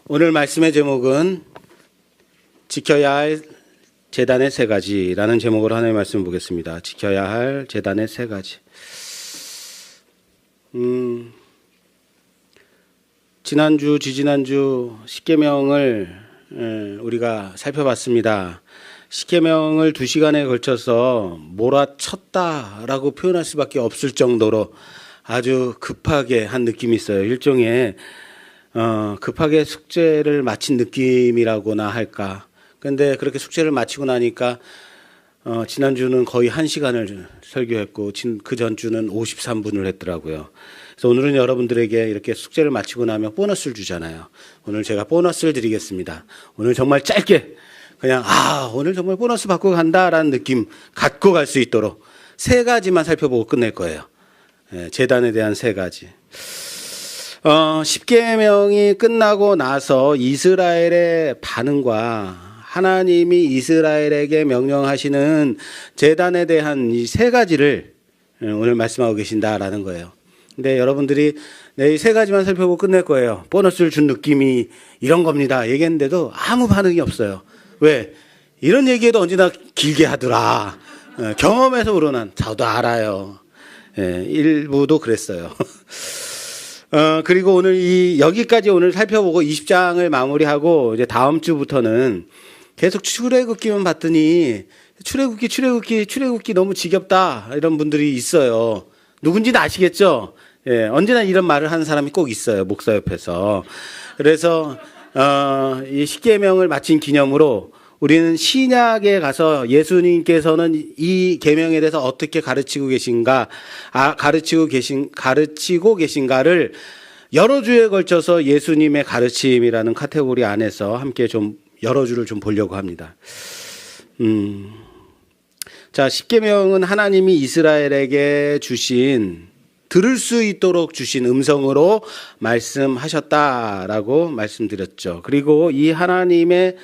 오늘 말씀의 제목은 지켜야 할 제단의 세 가지라는 제목으로 하나님의 말씀을 보겠습니다. 지켜야 할 제단의 세 가지. 지난주, 지지난주 십계명을 우리가 살펴봤습니다. 십계명을 2시간에 걸쳐서 몰아쳤다라고 표현할 수밖에 없을 정도로 아주 급하게 한 느낌이 있어요. 일종의 급하게 숙제를 마친 느낌이라고나 할까. 그런데 그렇게 숙제를 마치고 나니까 지난주는 거의 1시간을 설교했고 그 전주는 53분을 했더라고요. 그래서 오늘은 여러분들에게 이렇게 숙제를 마치고 나면 보너스를 주잖아요. 오늘 제가 보너스를 드리겠습니다. 오늘 정말 짧게 그냥 오늘 정말 보너스 받고 간다라는 느낌 갖고 갈 수 있도록 세 가지만 살펴보고 끝낼 거예요. 제단에 대한 세 가지. 십계명이 끝나고 나서 이스라엘의 반응과 하나님이 이스라엘에게 명령하시는 제단에 대한 이 세 가지를 오늘 말씀하고 계신다라는 거예요. 근데 여러분들이 이 세 가지만 살펴보고 끝낼 거예요. 보너스를 준 느낌이 이런 겁니다. 얘기했는데도 아무 반응이 없어요. 왜? 이런 얘기에도 언제나 길게 하더라. 경험에서 우러난 저도 알아요. 일부도 그랬어요. 그리고 오늘 여기까지 오늘 살펴보고 20장을 마무리하고 이제 다음 주부터는 계속 출애굽기만 봤더니 출애굽기 너무 지겹다 이런 분들이 있어요. 누군지는 아시겠죠? 언제나 이런 말을 하는 사람이 꼭 있어요. 목사 옆에서. 그래서 이 십계명을 마친 기념으로 우리는 신약에 가서 예수님께서는 이 계명에 대해서 어떻게 가르치고 계신가를 여러 주에 걸쳐서 예수님의 가르침이라는 카테고리 안에서 함께 좀 여러 주를 좀 보려고 합니다. 자, 십계명은 하나님이 이스라엘에게 들을 수 있도록 주신 음성으로 말씀하셨다라고 말씀드렸죠. 그리고 이 하나님의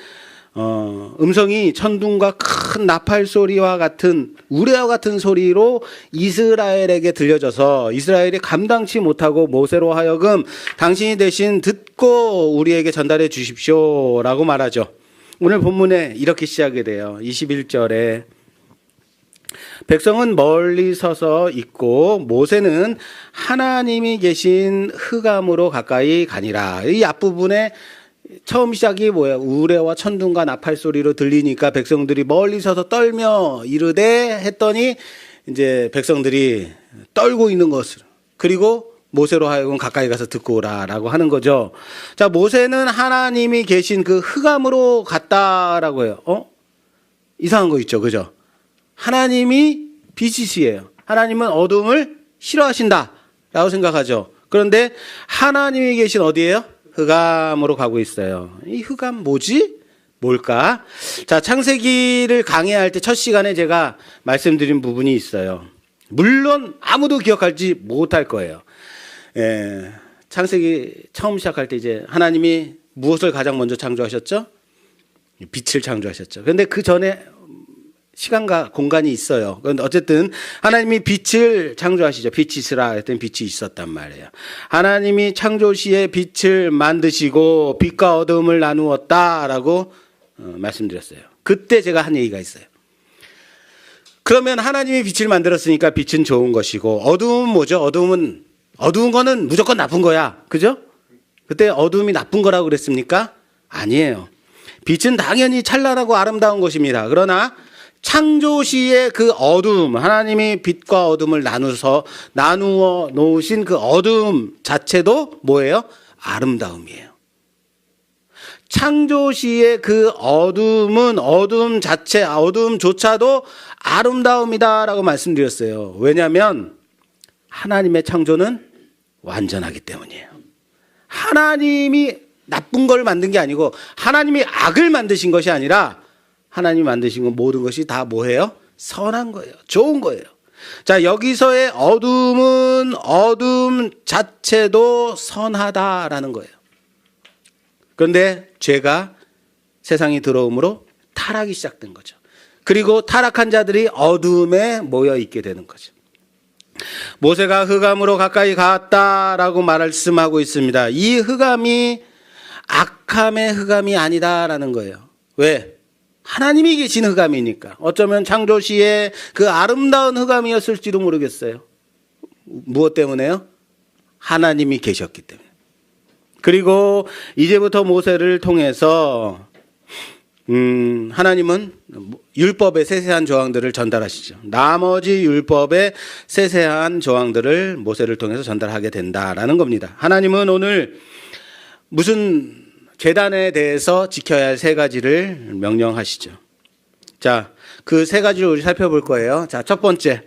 음성이 천둥과 큰 나팔 소리와 같은 우레와 같은 소리로 이스라엘에게 들려져서 이스라엘이 감당치 못하고 모세로 하여금 당신이 대신 듣고 우리에게 전달해 주십시오라고 말하죠. 오늘 본문에 이렇게 시작이 돼요. 21절에 백성은 멀리 서서 있고 모세는 하나님이 계신 흑암으로 가까이 가니라. 이 앞부분에 처음 시작이 뭐예요? 우레와 천둥과 나팔 소리로 들리니까 백성들이 멀리 서서 떨며 이르되 했더니 이제 백성들이 떨고 있는 것을 그리고 모세로 하여금 가까이 가서 듣고 오라라고 하는 거죠. 자, 모세는 하나님이 계신 그 흑암으로 갔다라고 해요. 이상한 거 있죠, 그죠? 하나님이 빛이시에요. 하나님은 어둠을 싫어하신다라고 생각하죠. 그런데 하나님이 계신 어디예요? 흑암으로 가고 있어요. 이 흑암 뭐지? 뭘까? 자, 창세기를 강의할 때 첫 시간에 제가 말씀드린 부분이 있어요. 물론 아무도 기억할지 못할 거예요. 창세기 처음 시작할 때 이제 하나님이 무엇을 가장 먼저 창조하셨죠? 빛을 창조하셨죠. 그런데 그 전에 시간과 공간이 있어요. 그런데 어쨌든 하나님이 빛을 창조하시죠. 빛이 있으라 했더니 빛이 있었단 말이에요. 하나님이 창조 시에 빛을 만드시고 빛과 어둠을 나누었다라고 말씀드렸어요. 그때 제가 한 얘기가 있어요. 그러면 하나님이 빛을 만들었으니까 빛은 좋은 것이고 어둠은 뭐죠? 어두운 거는 무조건 나쁜 거야. 그죠? 그때 어둠이 나쁜 거라고 그랬습니까? 아니에요. 빛은 당연히 찬란하고 아름다운 것입니다. 그러나 창조 시의 그 어둠, 하나님이 빛과 어둠을 나누어 놓으신 그 어둠 자체도 뭐예요? 아름다움이에요. 창조 시의 그 어둠은 어둠조차도 아름다움이다라고 말씀드렸어요. 왜냐하면 하나님의 창조는 완전하기 때문이에요. 하나님이 나쁜 걸 만든 게 아니고 하나님이 악을 만드신 것이 아니라 하나님이 만드신 건 모든 것이 다 뭐예요? 선한 거예요. 좋은 거예요. 자, 여기서의 어둠은 어둠 자체도 선하다라는 거예요. 그런데 죄가 세상에 들어옴으로 타락이 시작된 거죠. 그리고 타락한 자들이 어둠에 모여 있게 되는 거죠. 모세가 흑암으로 가까이 갔다라고 말씀하고 있습니다. 이 흑암이 악함의 흑암이 아니다라는 거예요. 왜? 하나님이 계신 흑암이니까. 어쩌면 창조시의 그 아름다운 흑암이었을지도 모르겠어요. 무엇 때문에요? 하나님이 계셨기 때문에. 그리고 이제부터 모세를 통해서 하나님은 율법의 세세한 조항들을 전달하시죠. 나머지 율법의 세세한 조항들을 모세를 통해서 전달하게 된다라는 겁니다. 하나님은 오늘 무슨 제단에 대해서 지켜야 할 세 가지를 명령하시죠. 자, 그 세 가지를 우리 살펴볼 거예요. 자, 첫 번째.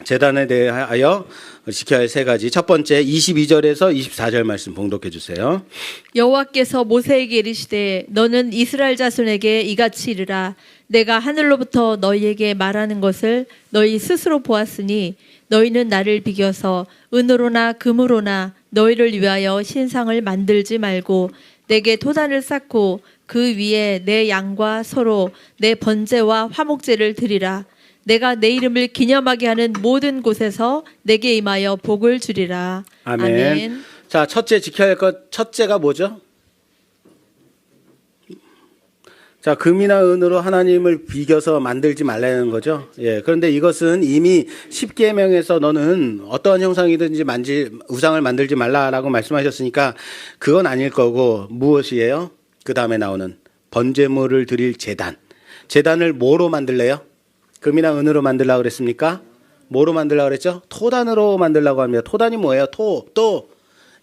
제단에 대하여 지켜야 할 세 가지. 첫 번째 22절에서 24절 말씀 봉독해 주세요. 여호와께서 모세에게 이르시되 너는 이스라엘 자손에게 이같이 이르라. 내가 하늘로부터 너희에게 말하는 것을 너희 스스로 보았으니 너희는 나를 비겨서 은으로나 금으로나 너희를 위하여 신상을 만들지 말고 내게 토단을 쌓고 그 위에 내 양과 소로 내 번제와 화목제를 드리라. 내가 내 이름을 기념하게 하는 모든 곳에서 내게 임하여 복을 주리라. 아멘. 아멘. 자, 첫째 지켜야 할 것, 첫째가 뭐죠? 자, 금이나 은으로 하나님을 비겨서 만들지 말라는 거죠. 예. 그런데 이것은 이미 10계명에서 너는 어떠한 형상이든지 우상을 만들지 말라라고 말씀하셨으니까 그건 아닐 거고 무엇이에요? 그 다음에 나오는 번제물을 드릴 제단. 제단을 뭐로 만들래요? 금이나 은으로 만들라고 그랬습니까? 뭐로 만들라고 그랬죠? 토단으로 만들라고 합니다. 토단이 뭐예요?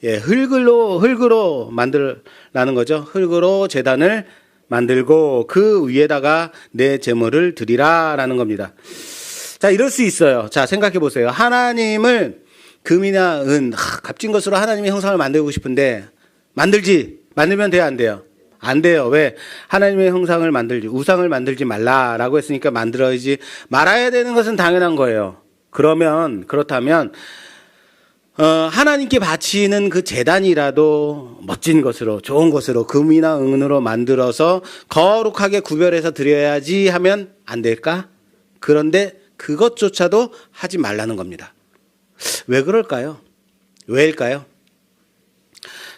예, 흙으로 만들라는 거죠. 흙으로 제단을 만들고 그 위에다가 내 제물을 드리라라는 겁니다. 자, 이럴 수 있어요. 자, 생각해 보세요. 하나님을 금이나 값진 것으로 하나님의 형상을 만들고 싶은데 만들면 돼요, 안 돼요? 안 돼요. 왜? 하나님의 형상을 우상을 만들지 말라라고 했으니까 만들어야지 말아야 되는 것은 당연한 거예요. 그렇다면 하나님께 바치는 그 제단이라도 멋진 것으로, 좋은 것으로, 금이나 은으로 만들어서 거룩하게 구별해서 드려야지 하면 안 될까? 그런데 그것조차도 하지 말라는 겁니다. 왜 그럴까요? 왜일까요?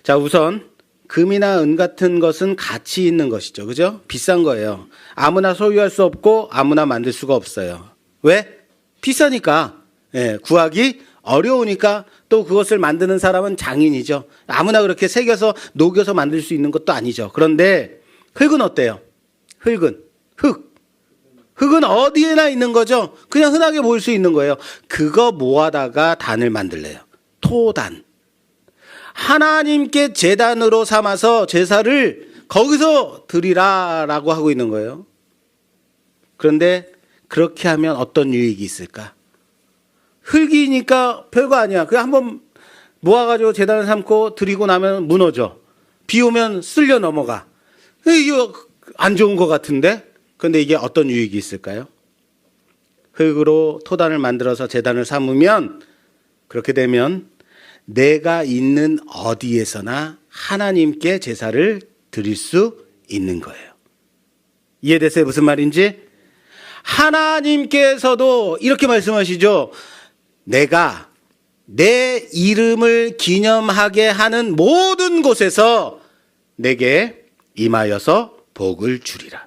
자, 우선 금이나 은 같은 것은 가치 있는 것이죠. 그죠? 비싼 거예요. 아무나 소유할 수 없고 아무나 만들 수가 없어요. 왜? 비싸니까. 예, 구하기 어려우니까 또 그것을 만드는 사람은 장인이죠. 아무나 그렇게 새겨서 녹여서 만들 수 있는 것도 아니죠. 그런데 흙은 어때요? 흙은 어디에나 있는 거죠. 그냥 흔하게 보일 수 있는 거예요. 그거 모아다가 단을 만들래요. 토단. 하나님께 제단으로 삼아서 제사를 거기서 드리라라고 하고 있는 거예요. 그런데 그렇게 하면 어떤 유익이 있을까? 흙이니까 별거 아니야. 그냥 한번 모아가지고 제단을 삼고 드리고 나면 무너져. 비 오면 쓸려 넘어가. 이거 안 좋은 것 같은데? 그런데 이게 어떤 유익이 있을까요? 흙으로 토단을 만들어서 제단을 삼으면 그렇게 되면 내가 있는 어디에서나 하나님께 제사를 드릴 수 있는 거예요. 이해됐어요? 무슨 말인지? 하나님께서도 이렇게 말씀하시죠. 내가 내 이름을 기념하게 하는 모든 곳에서 내게 임하여서 복을 주리라.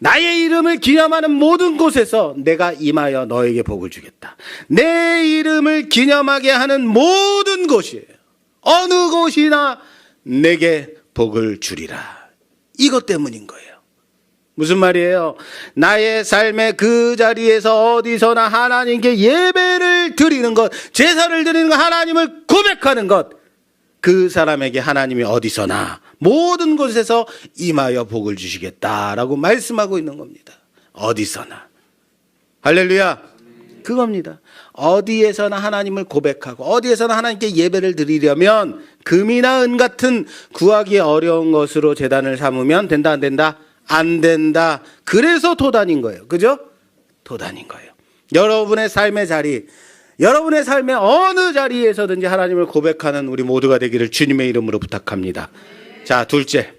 나의 이름을 기념하는 모든 곳에서 내가 임하여 너에게 복을 주겠다. 내 이름을 기념하게 하는 모든 곳이에요. 어느 곳이나 내게 복을 주리라. 이것 때문인 거예요. 무슨 말이에요? 나의 삶의 그 자리에서 어디서나 하나님께 예배를 드리는 것, 제사를 드리는 것, 하나님을 고백하는 것, 그 사람에게 하나님이 어디서나 모든 곳에서 임하여 복을 주시겠다라고 말씀하고 있는 겁니다. 어디서나. 할렐루야. 그겁니다. 어디에서나 하나님을 고백하고 어디에서나 하나님께 예배를 드리려면 금이나 은 같은 구하기 어려운 것으로 제단을 삼으면 된다, 안 된다? 안 된다. 그래서 토단인 거예요. 그죠? 토단인 거예요. 여러분의 삶의 자리, 여러분의 삶의 어느 자리에서든지 하나님을 고백하는 우리 모두가 되기를 주님의 이름으로 부탁합니다. 자, 둘째.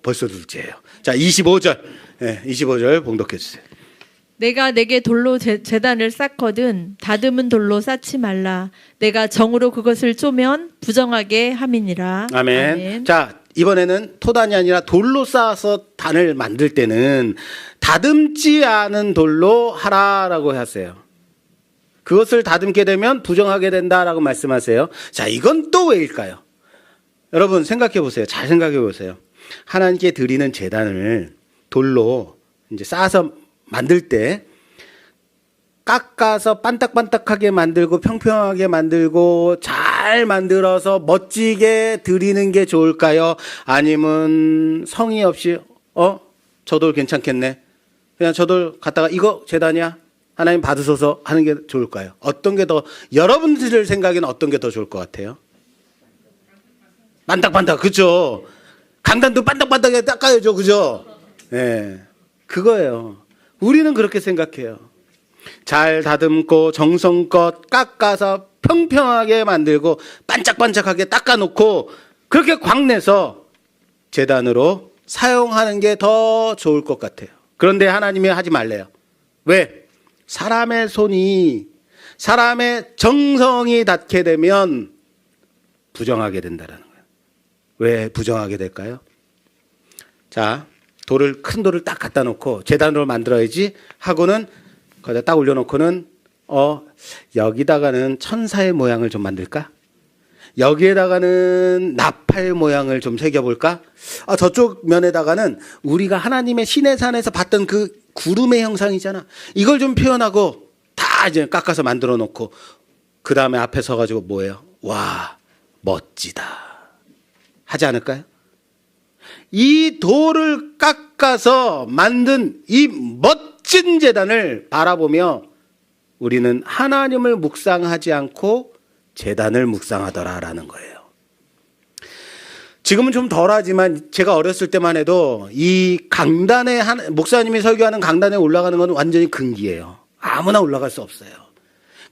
벌써 둘째예요. 자, 25절. 네, 25절 봉독해 주세요. 내가 내게 돌로 제단을 쌓거든 다듬은 돌로 쌓지 말라. 내가 정으로 그것을 쪼면 부정하게 함이니라. 아멘. 자, 이번에는 토단이 아니라 돌로 쌓아서 단을 만들 때는 다듬지 않은 돌로 하라라고 하세요. 그것을 다듬게 되면 부정하게 된다라고 말씀하세요. 자, 이건 또 왜일까요? 여러분 생각해 보세요. 잘 생각해 보세요. 하나님께 드리는 제단을 돌로 이제 쌓아서 만들 때 깎아서 반딱반딱하게 만들고 평평하게 만들고 잘 만들어서 멋지게 드리는 게 좋을까요? 아니면 성의 없이 저 돌 괜찮겠네. 그냥 저 돌 갖다가 이거 제단이야. 하나님 받으소서 하는 게 좋을까요? 어떤 게 더 여러분들 생각에는 어떤 게 더 좋을 것 같아요? 반딱반딱 그죠? 강단도 반딱반딱하게 닦아야죠, 그죠? 네, 그거예요. 우리는 그렇게 생각해요. 잘 다듬고 정성껏 깎아서 평평하게 만들고 반짝반짝하게 닦아놓고 그렇게 광내서 제단으로 사용하는 게 더 좋을 것 같아요. 그런데 하나님이 하지 말래요. 왜? 사람의 손이 사람의 정성이 닿게 되면 부정하게 된다라는 거예요. 왜 부정하게 될까요? 자, 큰 돌을 딱 갖다 놓고 제단으로 만들어야지 하고는 거기다 딱 올려놓고는 여기다가는 천사의 모양을 좀 만들까? 여기에다가는 나팔 모양을 좀 새겨볼까? 저쪽 면에다가는 우리가 하나님의 시내산에서 봤던 그 구름의 형상이잖아. 이걸 좀 표현하고 다 이제 깎아서 만들어 놓고 그 다음에 앞에 서가지고 뭐예요? 와, 멋지다. 하지 않을까요? 이 돌을 깎아서 만든 이 멋진 제단을 바라보며 우리는 하나님을 묵상하지 않고 제단을 묵상하더라라는 거예요. 지금은 좀 덜하지만 제가 어렸을 때만 해도 이 강단에 목사님이 설교하는 강단에 올라가는 건 완전히 금기예요. 아무나 올라갈 수 없어요.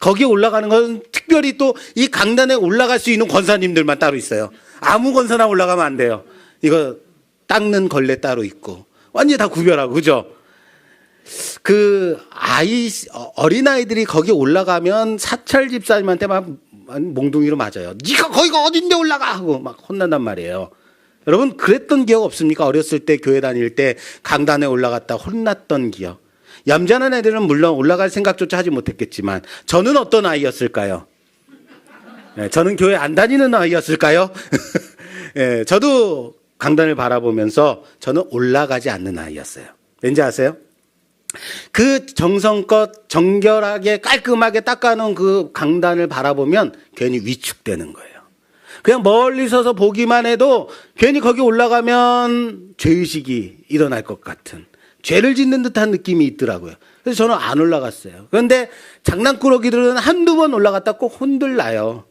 거기에 올라가는 건 특별히 또 이 강단에 올라갈 수 있는 권사님들만 따로 있어요. 아무 권사나 올라가면 안 돼요. 이거 닦는 걸레 따로 있고 완전히 다 구별하고 그죠? 어린아이들이 거기 올라가면 사찰 집사님한테 막 몽둥이로 맞아요. 네가 거기가 어딘데 올라가 하고 막 혼난단 말이에요. 여러분 그랬던 기억 없습니까? 어렸을 때 교회 다닐 때 강단에 올라갔다 혼났던 기억. 얌전한 애들은 물론 올라갈 생각조차 하지 못했겠지만 저는 어떤 아이였을까요? 네, 저는 교회 안 다니는 아이였을까요? 네, 저도 강단을 바라보면서 저는 올라가지 않는 아이였어요. 왠지 아세요? 그 정성껏 정결하게 깔끔하게 닦아놓은 그 강단을 바라보면 괜히 위축되는 거예요. 그냥 멀리 서서 보기만 해도 괜히 거기 올라가면 죄의식이 일어날 것 같은 죄를 짓는 듯한 느낌이 있더라고요. 그래서 저는 안 올라갔어요. 그런데 장난꾸러기들은 한두 번 올라갔다 꼭 혼들나요.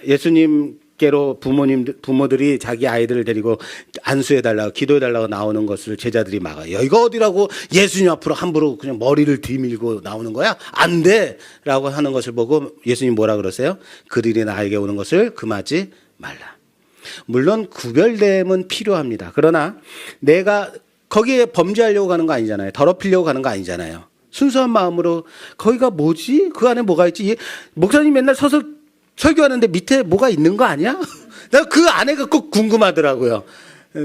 예수님께로 부모들이 자기 아이들을 데리고 안수해달라고 기도해달라고 나오는 것을 제자들이 막아요. 여기가 어디라고 예수님 앞으로 함부로 그냥 머리를 뒤밀고 나오는 거야? 안 돼! 라고 하는 것을 보고 예수님 뭐라 그러세요? 그들이 나에게 오는 것을 금하지 말라. 물론 구별됨은 필요합니다. 그러나 내가 거기에 범죄하려고 가는 거 아니잖아요. 더럽히려고 가는 거 아니잖아요. 순수한 마음으로 거기가 뭐지? 그 안에 뭐가 있지? 목사님 맨날 서서 설교하는데 밑에 뭐가 있는 거 아니야? 내가 그 안에가 꼭 궁금하더라고요.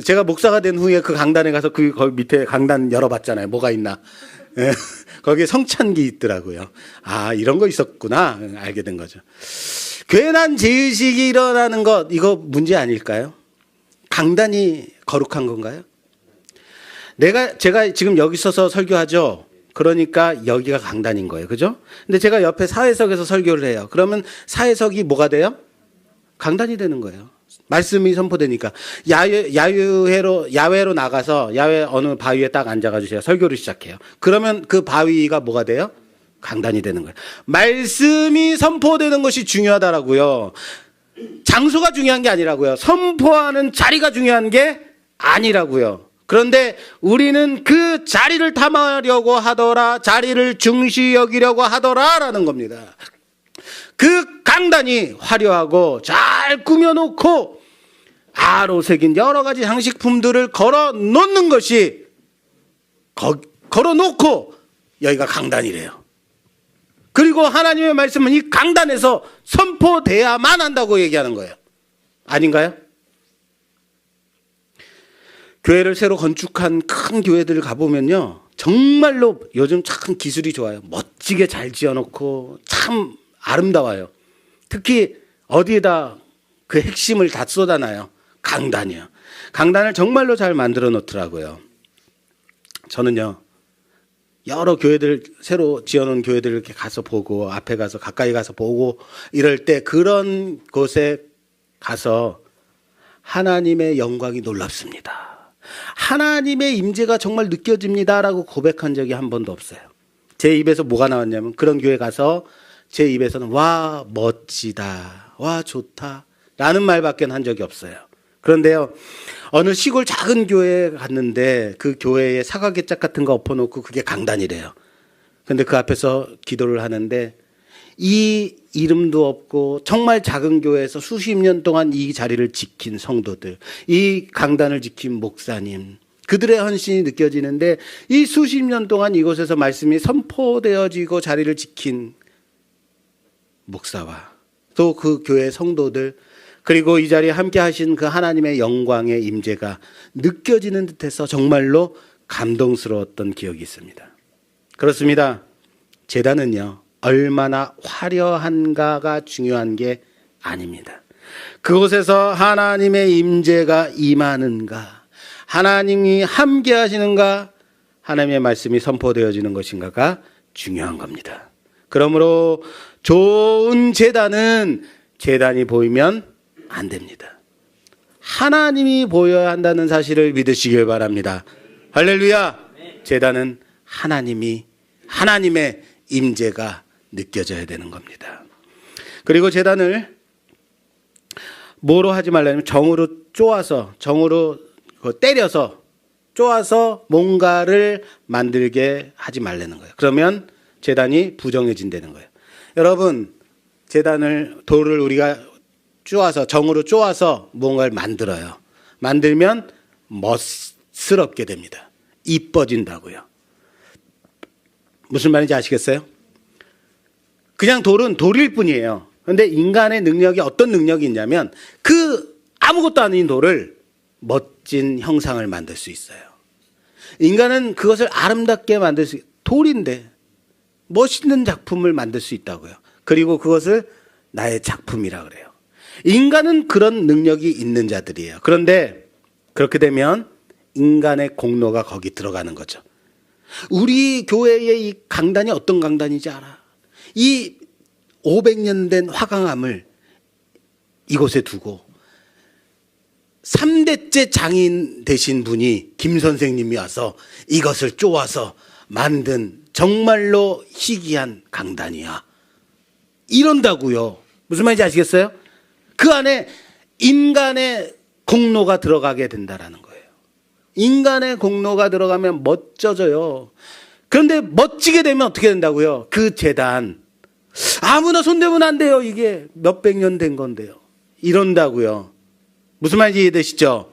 제가 목사가 된 후에 그 강단에 가서 거기 밑에 강단 열어봤잖아요. 뭐가 있나? 거기에 성찬기 있더라고요. 이런 거 있었구나. 알게 된 거죠. 괜한 죄의식이 일어나는 것, 이거 문제 아닐까요? 강단이 거룩한 건가요? 제가 지금 여기 서서 설교하죠? 그러니까 여기가 강단인 거예요. 그죠? 근데 제가 옆에 사회석에서 설교를 해요. 그러면 사회석이 뭐가 돼요? 강단이 되는 거예요. 말씀이 선포되니까. 야외로 나가서 야외 어느 바위에 딱 앉아가지고 설교를 시작해요. 그러면 그 바위가 뭐가 돼요? 강단이 되는 거예요. 말씀이 선포되는 것이 중요하다라고요. 장소가 중요한 게 아니라고요. 선포하는 자리가 중요한 게 아니라고요. 그런데 우리는 그 자리를 탐하려고 하더라, 자리를 중시 여기려고 하더라라는 겁니다. 그 강단이 화려하고 잘 꾸며놓고 아로 새긴 여러 가지 장식품들을 걸어 놓는 것이 걸어 놓고 여기가 강단이래요. 그리고 하나님의 말씀은 이 강단에서 선포돼야만 한다고 얘기하는 거예요. 아닌가요? 교회를 새로 건축한 큰 교회들 가보면요, 정말로 요즘 참 기술이 좋아요. 멋지게 잘 지어놓고 참 아름다워요. 특히 어디에다 그 핵심을 다 쏟아놔요. 강단이요. 강단을 정말로 잘 만들어 놓더라고요. 저는요, 여러 교회들, 새로 지어놓은 교회들 이렇게 가서 보고, 앞에 가서 가까이 가서 보고 이럴 때 그런 곳에 가서 하나님의 영광이 놀랍습니다. 하나님의 임재가 정말 느껴집니다라고 고백한 적이 한 번도 없어요. 제 입에서 뭐가 나왔냐면, 그런 교회 가서 제 입에서는 와 멋지다, 와 좋다 라는 말밖에 한 적이 없어요. 그런데요, 어느 시골 작은 교회에 갔는데 그 교회에 사과개짝 같은 거 엎어놓고 그게 강단이래요. 근데 그 앞에서 기도를 하는데, 이 이름도 없고 정말 작은 교회에서 수십 년 동안 이 자리를 지킨 성도들, 이 강단을 지킨 목사님, 그들의 헌신이 느껴지는데, 이 수십 년 동안 이곳에서 말씀이 선포되어지고 자리를 지킨 목사와 또 그 교회 성도들, 그리고 이 자리에 함께 하신 그 하나님의 영광의 임재가 느껴지는 듯해서 정말로 감동스러웠던 기억이 있습니다. 그렇습니다. 제단은요, 얼마나 화려한가가 중요한 게 아닙니다. 그곳에서 하나님의 임재가 임하는가, 하나님이 함께 하시는가, 하나님의 말씀이 선포되어지는 것인가가 중요한 겁니다. 그러므로 좋은 제단은 제단이 보이면 안 됩니다. 하나님이 보여야 한다는 사실을 믿으시길 바랍니다. 할렐루야. 제단은 하나님의 임재가 느껴져야 되는 겁니다. 그리고 제단을 뭐로 하지 말라면, 정으로 쪼아서, 정으로 때려서 쪼아서 뭔가를 만들게 하지 말라는 거예요. 그러면 제단이 부정해진다는 거예요. 여러분, 돌을 우리가 쪼아서, 정으로 쪼아서 뭔가를 만들어요. 만들면 멋스럽게 됩니다. 이뻐진다고요. 무슨 말인지 아시겠어요? 그냥 돌은 돌일 뿐이에요. 그런데 인간의 능력이 어떤 능력이 있냐면, 그 아무것도 아닌 돌을 멋진 형상을 만들 수 있어요. 인간은 그것을 아름답게 만들 수, 돌인데 멋있는 작품을 만들 수 있다고요. 그리고 그것을 나의 작품이라 그래요. 인간은 그런 능력이 있는 자들이에요. 그런데 그렇게 되면 인간의 공로가 거기 들어가는 거죠. 우리 교회의 이 강단이 어떤 강단인지 알아? 이 500년 된 화강암을 이곳에 두고 3대째 장인 되신 분이 김 선생님이 와서 이것을 쪼아서 만든 정말로 희귀한 강단이야, 이런다고요. 무슨 말인지 아시겠어요? 그 안에 인간의 공로가 들어가게 된다라는 거예요. 인간의 공로가 들어가면 멋져져요. 그런데 멋지게 되면 어떻게 된다고요? 그 제단 아무나 손대면 안 돼요. 이게 몇백 년 된 건데요, 이런다고요. 무슨 말인지 이해되시죠?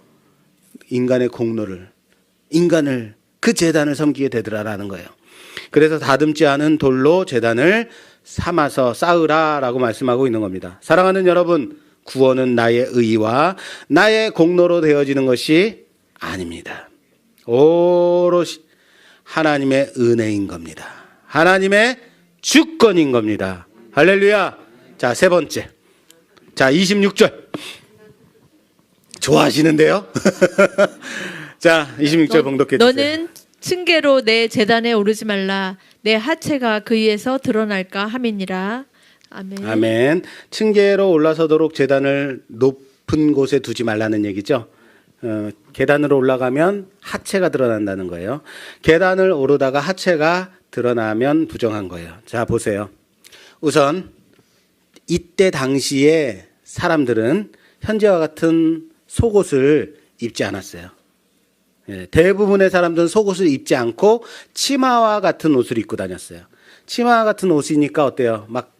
인간의 공로를, 인간을, 그 제단을 섬기게 되더라라는 거예요. 그래서 다듬지 않은 돌로 제단을 삼아서 쌓으라라고 말씀하고 있는 겁니다. 사랑하는 여러분, 구원은 나의 의와 나의 공로로 되어지는 것이 아닙니다. 오롯이 하나님의 은혜인 겁니다. 하나님의 주권인 겁니다. 할렐루야. 자, 세 번째. 자, 26절. 좋아하시는데요? 자, 26절 봉독해 주세요. 너는 층계로 내 제단에 오르지 말라. 내 하체가 그 위에서 드러날까 함이니라. 아멘. 아멘. 층계로 올라서도록 제단을 높은 곳에 두지 말라는 얘기죠. 계단으로 올라가면 하체가 드러난다는 거예요. 계단을 오르다가 하체가 드러나면 부정한 거예요. 자, 보세요. 우선 이때 당시에 사람들은 현재와 같은 속옷을 입지 않았어요. 대부분의 사람들은 속옷을 입지 않고 치마와 같은 옷을 입고 다녔어요. 치마와 같은 옷이니까 어때요? 막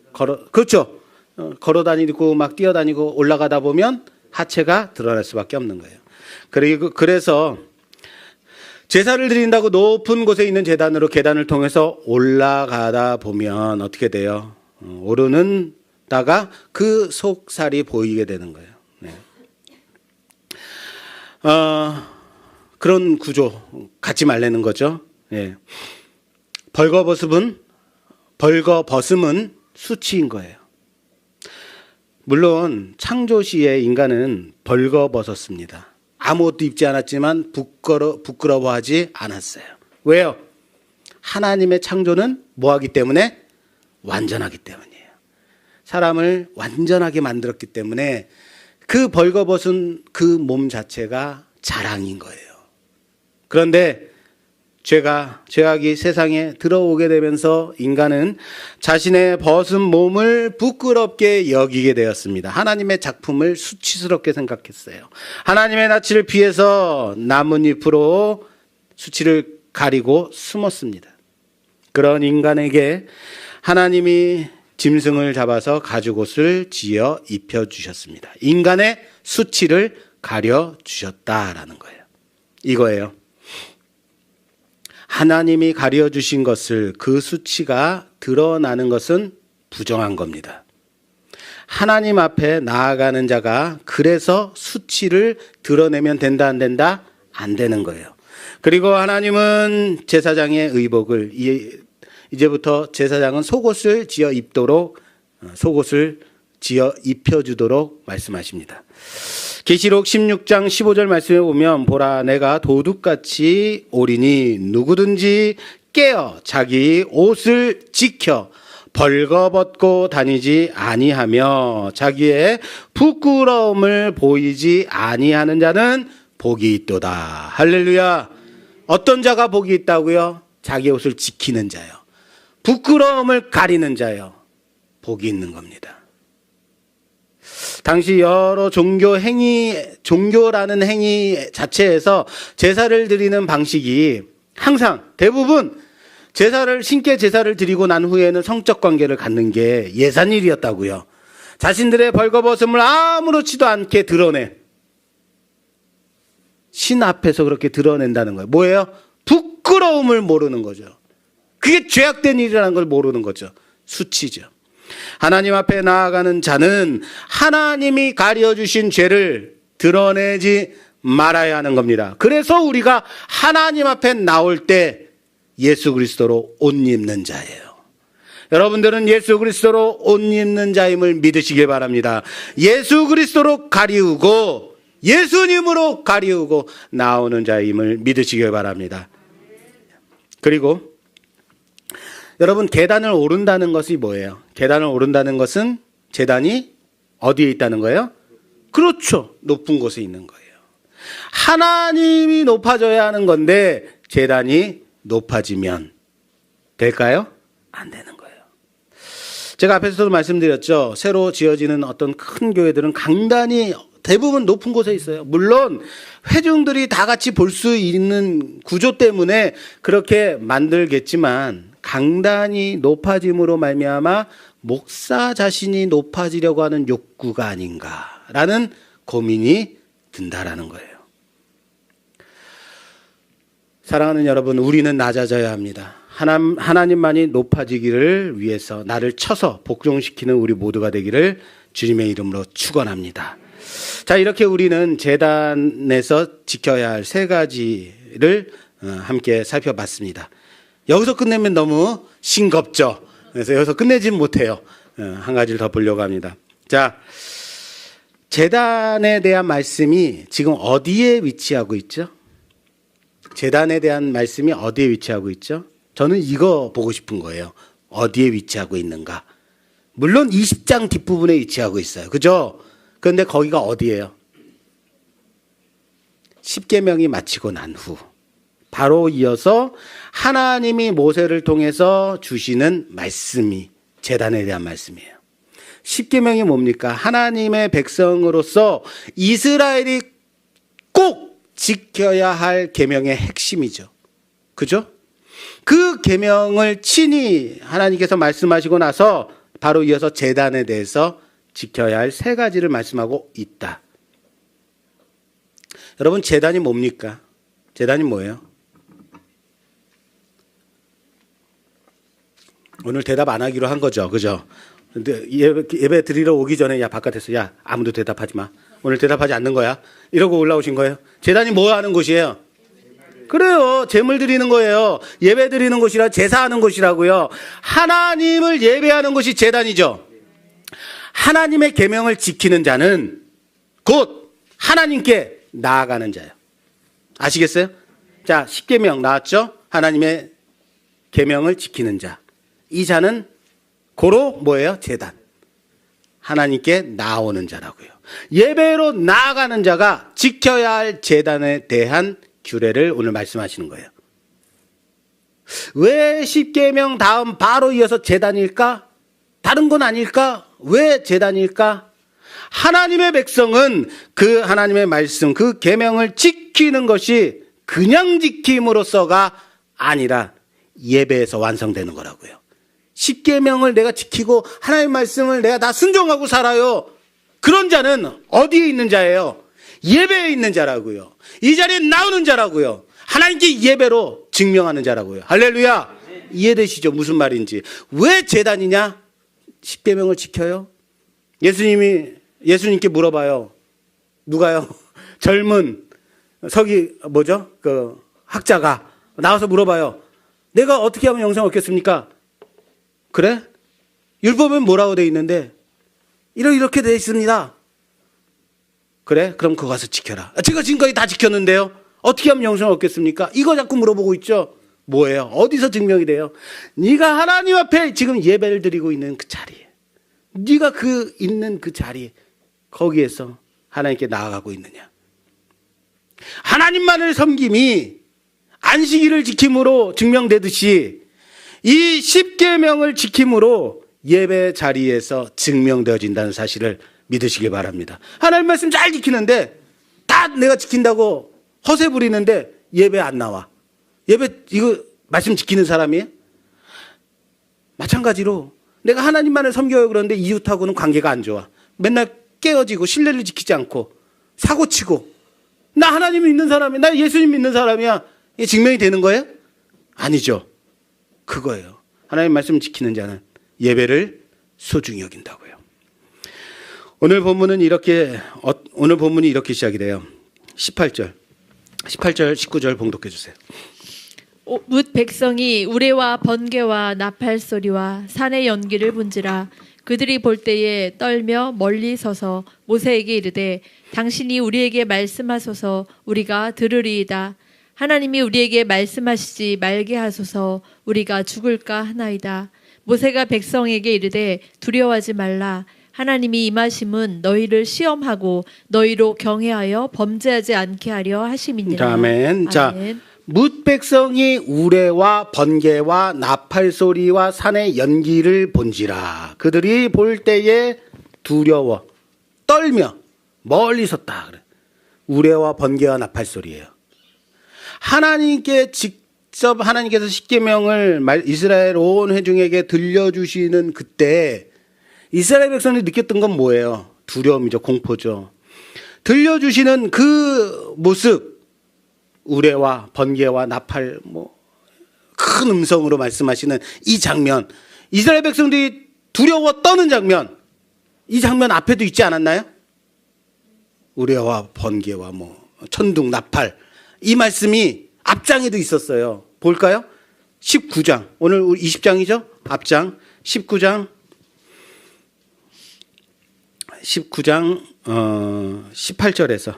그렇죠. 걸어 다니고 막 뛰어다니고 올라가다 보면 하체가 드러날 수밖에 없는 거예요. 그래서 제사를 드린다고 높은 곳에 있는 제단으로 계단을 통해서 올라가다 보면 어떻게 돼요? 오르는다가 그 속살이 보이게 되는 거예요. 네. 그런 구조 갖지 말라는 거죠. 예. 벌거벗음은 수치인 거예요. 물론 창조 시에 인간은 벌거벗었습니다. 아무것도 입지 않았지만 부끄러워하지 않았어요. 왜요? 하나님의 창조는 뭐하기 때문에? 완전하기 때문이에요. 사람을 완전하게 만들었기 때문에 그 벌거벗은 그 몸 자체가 자랑인 거예요. 그런데 죄악이 세상에 들어오게 되면서 인간은 자신의 벗은 몸을 부끄럽게 여기게 되었습니다. 하나님의 작품을 수치스럽게 생각했어요. 하나님의 낯을 피해서 나뭇잎으로 수치를 가리고 숨었습니다. 그런 인간에게 하나님이 짐승을 잡아서 가죽옷을 지어 입혀주셨습니다. 인간의 수치를 가려주셨다라는 거예요. 이거예요. 하나님이 가려주신 것을 그 수치가 드러나는 것은 부정한 겁니다. 하나님 앞에 나아가는 자가 그래서 수치를 드러내면 된다 안 된다? 안 되는 거예요. 그리고 하나님은 제사장의 의복을 이제부터 제사장은 속옷을 지어 입혀주도록 말씀하십니다. 계시록 16장 15절 말씀에 보면 보라 내가 도둑같이 오리니 누구든지 깨어 자기 옷을 지켜 벌거벗고 다니지 아니하며 자기의 부끄러움을 보이지 아니하는 자는 복이 있도다. 할렐루야. 어떤 자가 복이 있다고요? 자기 옷을 지키는 자요. 부끄러움을 가리는 자요. 복이 있는 겁니다. 당시 여러 종교라는 행위 자체에서 제사를 드리는 방식이 항상 대부분 신께 제사를 드리고 난 후에는 성적 관계를 갖는 게 예산일이었다고요. 자신들의 벌거벗음을 아무렇지도 않게 드러내. 신 앞에서 그렇게 드러낸다는 거예요. 뭐예요? 부끄러움을 모르는 거죠. 그게 죄악된 일이라는 걸 모르는 거죠. 수치죠. 하나님 앞에 나아가는 자는 하나님이 가려주신 죄를 드러내지 말아야 하는 겁니다. 그래서 우리가 하나님 앞에 나올 때 예수 그리스도로 옷 입는 자예요. 여러분들은 예수 그리스도로 옷 입는 자임을 믿으시길 바랍니다. 예수 그리스도로 가리우고 예수님으로 가리우고 나오는 자임을 믿으시길 바랍니다. 그리고 여러분 계단을 오른다는 것이 뭐예요? 계단을 오른다는 것은 제단이 어디에 있다는 거예요? 그렇죠. 높은 곳에 있는 거예요. 하나님이 높아져야 하는 건데 제단이 높아지면 될까요? 안 되는 거예요. 제가 앞에서도 말씀드렸죠. 새로 지어지는 어떤 큰 교회들은 강단이 대부분 높은 곳에 있어요. 물론 회중들이 다 같이 볼 수 있는 구조 때문에 그렇게 만들겠지만 강단이 높아짐으로 말미암아 목사 자신이 높아지려고 하는 욕구가 아닌가라는 고민이 든다라는 거예요. 사랑하는 여러분, 우리는 낮아져야 합니다. 하나님만이 높아지기를 위해서 나를 쳐서 복종시키는 우리 모두가 되기를 주님의 이름으로 축원합니다. 자, 이렇게 우리는 제단에서 지켜야 할 세 가지를 함께 살펴봤습니다. 여기서 끝내면 너무 싱겁죠. 그래서 여기서 끝내진 못해요. 한 가지를 더 보려고 합니다. 자, 제단에 대한 말씀이 지금 어디에 위치하고 있죠? 제단에 대한 말씀이 어디에 위치하고 있죠? 저는 이거 보고 싶은 거예요. 어디에 위치하고 있는가? 물론 20장 뒷부분에 위치하고 있어요. 그죠? 그런데 거기가 어디예요? 십계명이 마치고 난 후 바로 이어서 하나님이 모세를 통해서 주시는 말씀이 제단에 대한 말씀이에요. 십계명이 뭡니까? 하나님의 백성으로서 이스라엘이 꼭 지켜야 할 계명의 핵심이죠. 그죠? 그 계명을 친히 하나님께서 말씀하시고 나서 바로 이어서 제단에 대해서 지켜야 할 세 가지를 말씀하고 있다. 여러분, 제단이 뭡니까? 제단이 뭐예요? 오늘 대답 안 하기로 한 거죠. 그죠? 근데 예배 드리러 오기 전에 야 바깥에서 야 아무도 대답하지 마. 오늘 대답하지 않는 거야. 이러고 올라오신 거예요. 제단이 뭐 하는 곳이에요? 그래요. 제물 드리는 거예요. 예배 드리는 곳이라 제사하는 곳이라고요. 하나님을 예배하는 곳이 제단이죠. 하나님의 계명을 지키는 자는 곧 하나님께 나아가는 자예요. 아시겠어요? 자, 10계명 나왔죠? 하나님의 계명을 지키는 자. 이 자는 고로 뭐예요? 제단. 하나님께 나오는 자라고요. 예배로 나아가는 자가 지켜야 할 제단에 대한 규례를 오늘 말씀하시는 거예요. 왜 10계명 다음 바로 이어서 제단일까? 다른 건 아닐까? 왜 제단일까? 하나님의 백성은 그 하나님의 말씀, 그 계명을 지키는 것이 그냥 지킴으로써가 아니라 예배에서 완성되는 거라고요. 10계명을 내가 지키고 하나님의 말씀을 내가 다 순종하고 살아요. 그런 자는 어디에 있는 자예요? 예배에 있는 자라고요. 이 자리에 나오는 자라고요. 하나님께 예배로 증명하는 자라고요. 할렐루야. 이해되시죠? 무슨 말인지. 왜 제단이냐? 10계명을 지켜요. 예수님께 물어봐요. 누가요? 젊은 그 학자가 나와서 물어봐요. 내가 어떻게 하면 영생 얻겠습니까? 그래? 율법은 뭐라고 돼 있는데 이렇게 돼 있습니다. 그래? 그럼 그거 가서 지켜라. 제가 지금까지 다 지켰는데요. 어떻게 하면 영생을 얻겠습니까? 이거 자꾸 물어보고 있죠. 뭐예요? 어디서 증명이 돼요? 네가 하나님 앞에 지금 예배를 드리고 있는 그 자리에, 네가 그 있는 그 자리, 거기에서 하나님께 나아가고 있느냐? 하나님만을 섬김이 안식일을 지킴으로 증명되듯이 이 10계명을 지킴으로 예배 자리에서 증명되어진다는 사실을 믿으시길 바랍니다. 하나님 말씀 잘 지키는데 다 내가 지킨다고 허세 부리는데 예배 안 나와. 예배 이거 말씀 지키는 사람이에요? 마찬가지로 내가 하나님만을 섬겨요 그러는데 이웃하고는 관계가 안 좋아. 맨날 깨어지고 신뢰를 지키지 않고 사고치고 나 하나님 믿는 사람이야. 나 예수님 믿는 사람이야. 이게 증명이 되는 거예요? 아니죠. 그거예요. 하나님 말씀 지키는 자는 예배를 소중히 여긴다고요. 오늘 본문이 이렇게 시작이 돼요. 18절, 19절 봉독해 주세요. 뭇 백성이 우레와 번개와 나팔 소리와 산의 연기를 본지라 그들이 볼 때에 떨며 멀리 서서 모세에게 이르되 당신이 우리에게 말씀하소서 우리가 들으리이다. 하나님이 우리에게 말씀하시지 말게 하소서 우리가 죽을까 하나이다. 모세가 백성에게 이르되 두려워하지 말라. 하나님이 임하심은 너희를 시험하고 너희로 경외하여 범죄하지 않게 하려 하심이니라. 아멘. 자, 뭇 백성이 우레와 번개와 나팔 소리와 산의 연기를 본지라 그들이 볼 때에 두려워 떨며 멀리 섰다. 그래. 우레와 번개와 나팔 소리예요. 하나님께 직접 하나님께서 10계명을 이스라엘 온 회중에게 들려주시는 그때 이스라엘 백성이 느꼈던 건 뭐예요? 두려움이죠. 공포죠. 들려주시는 그 모습, 우레와 번개와 나팔, 큰 음성으로 말씀하시는 이 장면, 이스라엘 백성들이 두려워 떠는 장면, 이 장면 앞에도 있지 않았나요? 우레와 번개와 천둥, 나팔, 이 말씀이 앞장에도 있었어요. 볼까요? 19장, 오늘 20장이죠? 앞장, 19장 18절에서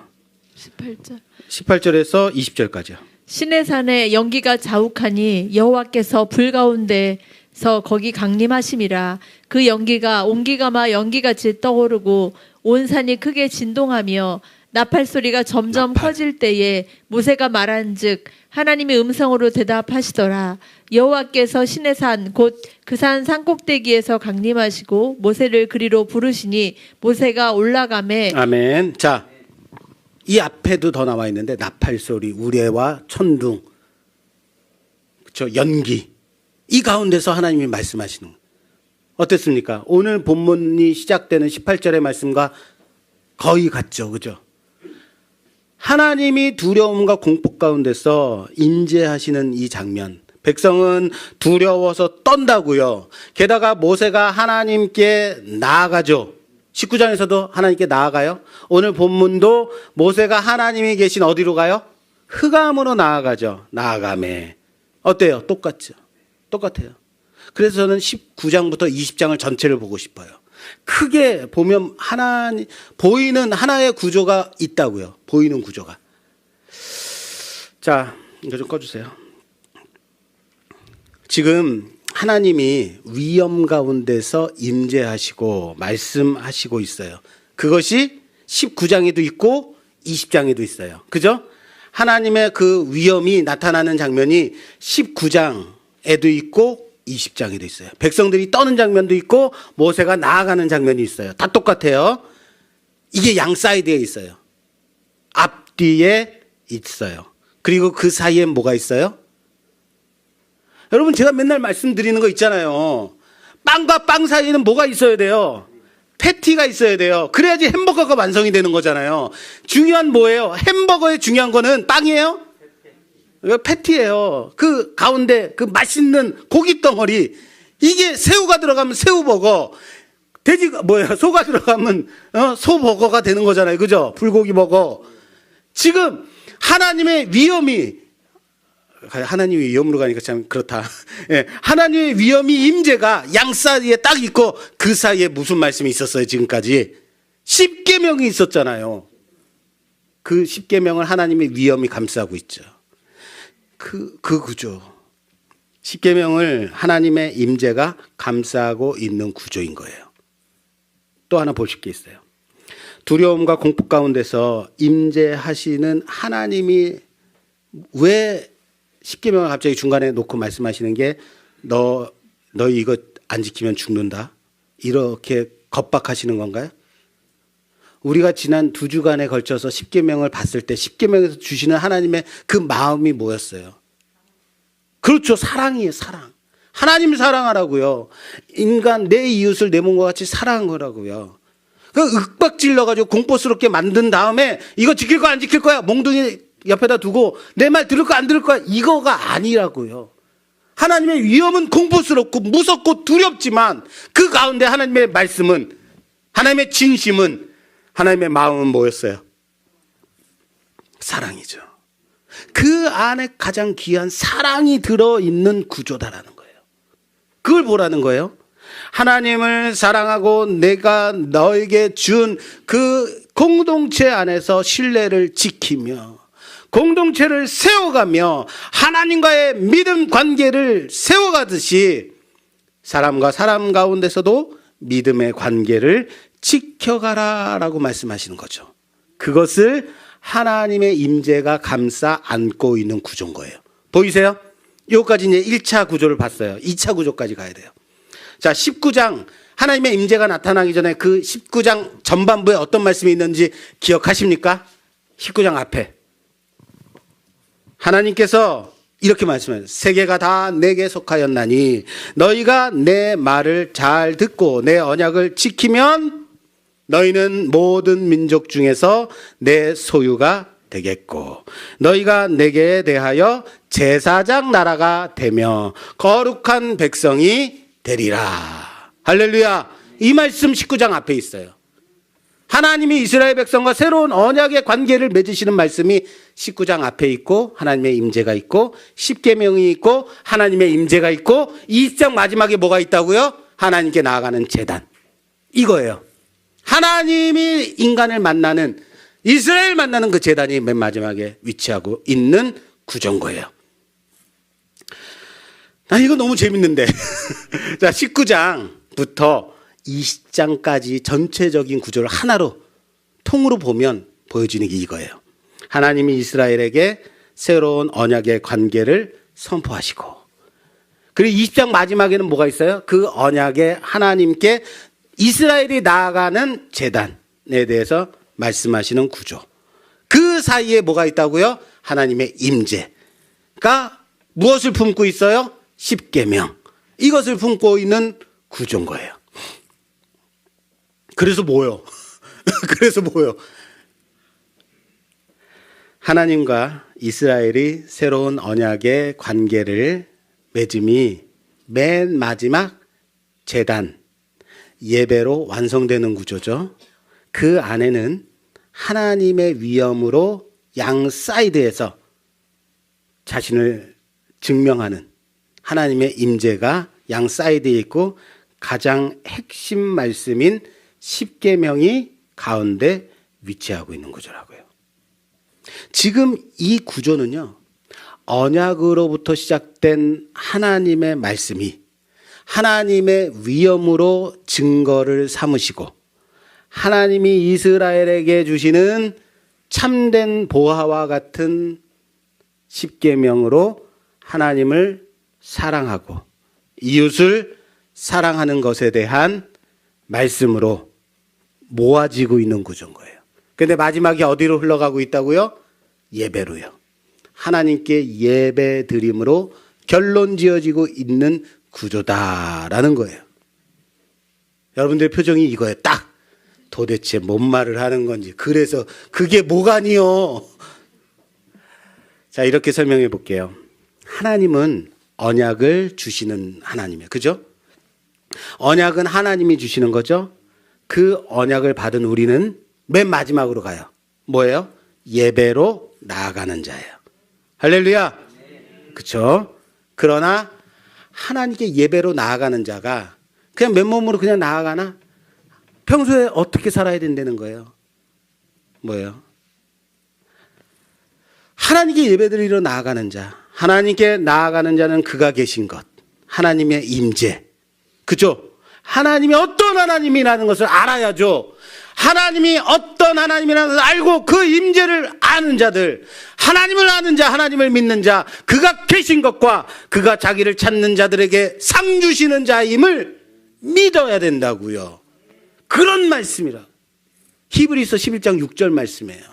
20절까지요. 신의 산에 연기가 자욱하니 여호와께서 불 가운데서 거기 강림하심이라. 그 연기가 온기가마 연기같이 떠오르고 온 산이 크게 진동하며 나팔 소리가 점점 커질 때에 모세가 말한즉 하나님의 음성으로 대답하시더라. 여호와께서 신의 산 곧 그 산 산꼭대기에서 강림하시고 모세를 그리로 부르시니 모세가 올라가매. 아멘. 자, 이 앞에도 더 나와 있는데 나팔 소리, 우레와 천둥, 그렇죠? 연기, 이 가운데서 하나님이 말씀하시는 거예요. 어땠습니까? 오늘 본문이 시작되는 18절의 말씀과 거의 같죠, 그죠? 하나님이 두려움과 공포 가운데서 임재하시는 이 장면, 백성은 두려워서 떤다고요. 게다가 모세가 하나님께 나아가죠. 19장에서도 하나님께 나아가요. 오늘 본문도 모세가 하나님이 계신 어디로 가요? 흑암으로 나아가죠. 나아가매. 어때요? 똑같죠. 똑같아요. 그래서 저는 19장부터 20장을 전체를 보고 싶어요. 크게 보면 보이는 하나의 구조가 있다고요. 보이는 구조가. 자, 이거 좀 꺼주세요. 지금 하나님이 위험 가운데서 임재하시고 말씀하시고 있어요. 그것이 19장에도 있고 20장에도 있어요. 그죠? 하나님의 그 위험이 나타나는 장면이 19장에도 있고 20장에도 있어요. 백성들이 떠는 장면도 있고 모세가 나아가는 장면이 있어요. 다 똑같아요. 이게 양 사이드에 있어요. 앞뒤에 있어요. 그리고 그 사이에 뭐가 있어요? 여러분, 제가 맨날 말씀드리는 거 있잖아요. 빵과 빵 사이에는 뭐가 있어야 돼요? 패티가 있어야 돼요. 그래야지 햄버거가 완성이 되는 거잖아요. 중요한 뭐예요? 햄버거의 중요한 거는 빵이에요? 패티예요. 그 가운데 그 맛있는 고기 덩어리, 이게 새우가 들어가면 새우버거, 소가 들어가면 소버거가 되는 거잖아요. 그죠? 불고기 버거. 지금 하나님의 위엄이, 하나님의 위엄으로 가니까 참 그렇다. 예, 하나님의 위엄이 임재가 양 사이에 딱 있고 그 사이에 무슨 말씀이 있었어요? 지금까지 십계명이 있었잖아요. 그 십계명을 하나님의 위엄이 감싸고 있죠. 그 구조, 십계명을 하나님의 임재가 감싸고 있는 구조인 거예요. 또 하나 보실 게 있어요. 두려움과 공포 가운데서 임재하시는 하나님이 왜 십계명을 갑자기 중간에 놓고 말씀하시는 게 너희 이거 안 지키면 죽는다, 이렇게 겁박하시는 건가요? 우리가 지난 2주간에 걸쳐서 십계명을 봤을 때 십계명에서 주시는 하나님의 그 마음이 뭐였어요? 그렇죠. 사랑이에요. 사랑. 하나님 사랑하라고요. 인간 내 이웃을 내 몸과 같이 사랑한 거라고요. 그 윽박질러가지고 공포스럽게 만든 다음에 이거 지킬 거야 안 지킬 거야, 몽둥이 옆에다 두고 내 말 들을 거 안 들을 거야, 이거가 아니라고요. 하나님의 위엄은 공포스럽고 무섭고 두렵지만 그 가운데 하나님의 말씀은, 하나님의 진심은, 하나님의 마음은 뭐였어요? 사랑이죠. 그 안에 가장 귀한 사랑이 들어있는 구조다라는 거예요. 그걸 보라는 거예요. 하나님을 사랑하고 내가 너에게 준 그 공동체 안에서 신뢰를 지키며 공동체를 세워가며 하나님과의 믿음 관계를 세워가듯이 사람과 사람 가운데서도 믿음의 관계를 지켜가라라고 말씀하시는 거죠. 그것을 하나님의 임재가 감싸 안고 있는 구조인 거예요. 보이세요? 여기까지 이제 1차 구조를 봤어요. 2차 구조까지 가야 돼요. 자, 19장 하나님의 임재가 나타나기 전에 그 19장 전반부에 어떤 말씀이 있는지 기억하십니까? 19장 앞에 하나님께서 이렇게 말씀해요. 세계가 다 내게 속하였나니 너희가 내 말을 잘 듣고 내 언약을 지키면 너희는 모든 민족 중에서 내 소유가 되겠고 너희가 내게 대하여 제사장 나라가 되며 거룩한 백성이 되리라. 할렐루야. 이 말씀 19장 앞에 있어요. 하나님이 이스라엘 백성과 새로운 언약의 관계를 맺으시는 말씀이 19장 앞에 있고 하나님의 임재가 있고 십계명이 있고 하나님의 임재가 있고 20장 마지막에 뭐가 있다고요? 하나님께 나아가는 제단. 이거예요. 하나님이 인간을 만나는, 이스라엘 만나는 그 제단이 맨 마지막에 위치하고 있는 구조인 거예요. 이거 너무 재밌는데. 자, 19장부터 20장까지 전체적인 구조를 하나로 통으로 보면 보여지는 게 이거예요. 하나님이 이스라엘에게 새로운 언약의 관계를 선포하시고, 그리고 20장 마지막에는 뭐가 있어요? 그 언약의 하나님께 이스라엘이 나아가는 제단에 대해서 말씀하시는 구조. 그 사이에 뭐가 있다고요? 하나님의 임재가 무엇을 품고 있어요? 십계명. 이것을 품고 있는 구조인 거예요. 그래서 뭐요? 그래서 뭐요? 하나님과 이스라엘이 새로운 언약의 관계를 맺음이 맨 마지막 제단, 예배로 완성되는 구조죠. 그 안에는 하나님의 위엄으로 양 사이드에서 자신을 증명하는 하나님의 임재가 양 사이드에 있고 가장 핵심 말씀인 십계명이 가운데 위치하고 있는 구조라고요. 지금 이 구조는요, 언약으로부터 시작된 하나님의 말씀이 하나님의 위엄으로 증거를 삼으시고 하나님이 이스라엘에게 주시는 참된 보화와 같은 십계명으로 하나님을 사랑하고 이웃을 사랑하는 것에 대한 말씀으로 모아지고 있는 구조인 거예요. 그런데 마지막에 어디로 흘러가고 있다고요? 예배로요. 하나님께 예배 드림으로 결론 지어지고 있는 구조다라는 거예요. 여러분들의 표정이 이거예요. 딱 도대체 뭔 말을 하는 건지. 그래서 그게 뭐가니요? 자, 이렇게 설명해 볼게요. 하나님은 언약을 주시는 하나님이에요. 그죠? 언약은 하나님이 주시는 거죠. 그 언약을 받은 우리는 맨 마지막으로 가요. 뭐예요? 예배로 나아가는 자예요. 할렐루야. 그렇죠? 그러나 하나님께 예배로 나아가는 자가 그냥 맨몸으로 그냥 나아가나? 평소에 어떻게 살아야 된다는 거예요? 뭐예요? 하나님께 예배드리러 나아가는 자, 하나님께 나아가는 자는 그가 계신 것, 하나님의 임재, 그죠? 하나님이 어떤 하나님이라는 것을 알아야죠. 하나님이 어떤 하나님이라는 것을 알고 그 임재를 아는 자들, 하나님을 아는 자, 하나님을 믿는 자, 그가 계신 것과 그가 자기를 찾는 자들에게 상 주시는 자임을 믿어야 된다고요. 그런 말씀이라. 히브리서 11장 6절 말씀이에요.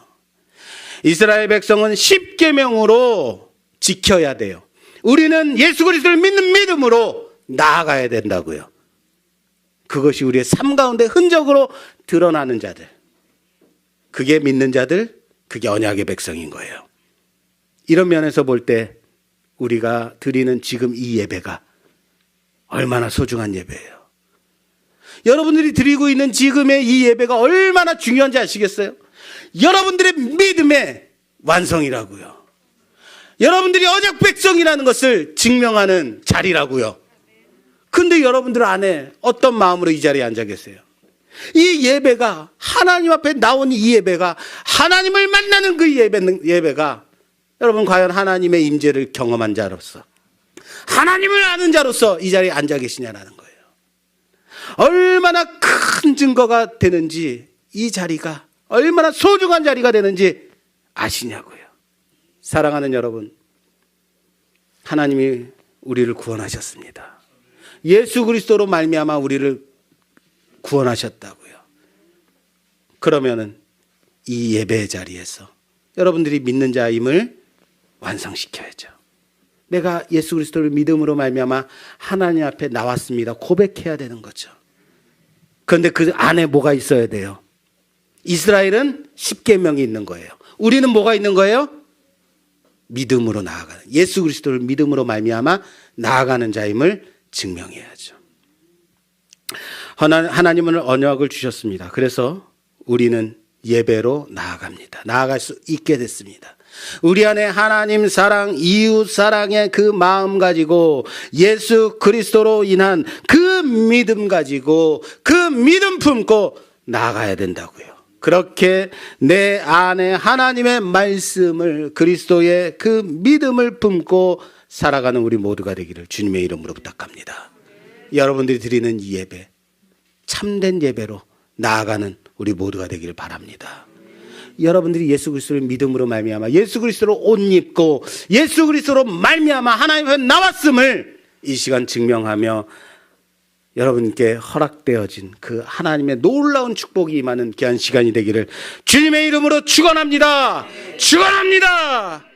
이스라엘 백성은 십계명으로 지켜야 돼요. 우리는 예수 그리스도를 믿는 믿음으로 나아가야 된다고요. 그것이 우리의 삶 가운데 흔적으로 드러나는 자들, 그게 믿는 자들, 그게 언약의 백성인 거예요. 이런 면에서 볼 때 우리가 드리는 지금 이 예배가 얼마나 소중한 예배예요. 여러분들이 드리고 있는 지금의 이 예배가 얼마나 중요한지 아시겠어요? 여러분들의 믿음의 완성이라고요. 여러분들이 언약 백성이라는 것을 증명하는 자리라고요. 근데 여러분들 안에 어떤 마음으로 이 자리에 앉아 계세요? 이 예배가, 하나님 앞에 나온 이 예배가, 하나님을 만나는 그 예배가 여러분 과연 하나님의 임재를 경험한 자로서, 하나님을 아는 자로서 이 자리에 앉아 계시냐라는 거예요. 얼마나 큰 증거가 되는지, 이 자리가 얼마나 소중한 자리가 되는지 아시냐고요. 사랑하는 여러분, 하나님이 우리를 구원하셨습니다. 예수 그리스도로 말미암아 우리를 구원하셨다고요. 그러면은 이 예배의 자리에서 여러분들이 믿는 자임을 완성시켜야죠. 내가 예수 그리스도를 믿음으로 말미암아 하나님 앞에 나왔습니다. 고백해야 되는 거죠. 그런데 그 안에 뭐가 있어야 돼요? 이스라엘은 십계명이 있는 거예요. 우리는 뭐가 있는 거예요? 믿음으로 나아가는, 예수 그리스도를 믿음으로 말미암아 나아가는 자임을 증명해야죠. 하나님은 언약을 주셨습니다. 그래서 우리는 예배로 나아갑니다. 나아갈 수 있게 됐습니다. 우리 안에 하나님 사랑, 이웃 사랑의 그 마음 가지고 예수 그리스도로 인한 그 믿음 가지고 그 믿음 품고 나아가야 된다고요. 그렇게 내 안에 하나님의 말씀을, 그리스도의 그 믿음을 품고 살아가는 우리 모두가 되기를 주님의 이름으로 부탁합니다. 여러분들이 드리는 이 예배, 참된 예배로 나아가는 우리 모두가 되기를 바랍니다. 여러분들이 예수 그리스도를 믿음으로 말미암아 예수 그리스도로 옷 입고 예수 그리스도로 말미암아 하나님 앞에 나왔음을 이 시간 증명하며 여러분께 허락되어진 그 하나님의 놀라운 축복이 임하는 귀한 시간이 되기를 주님의 이름으로 축원합니다. 축원합니다.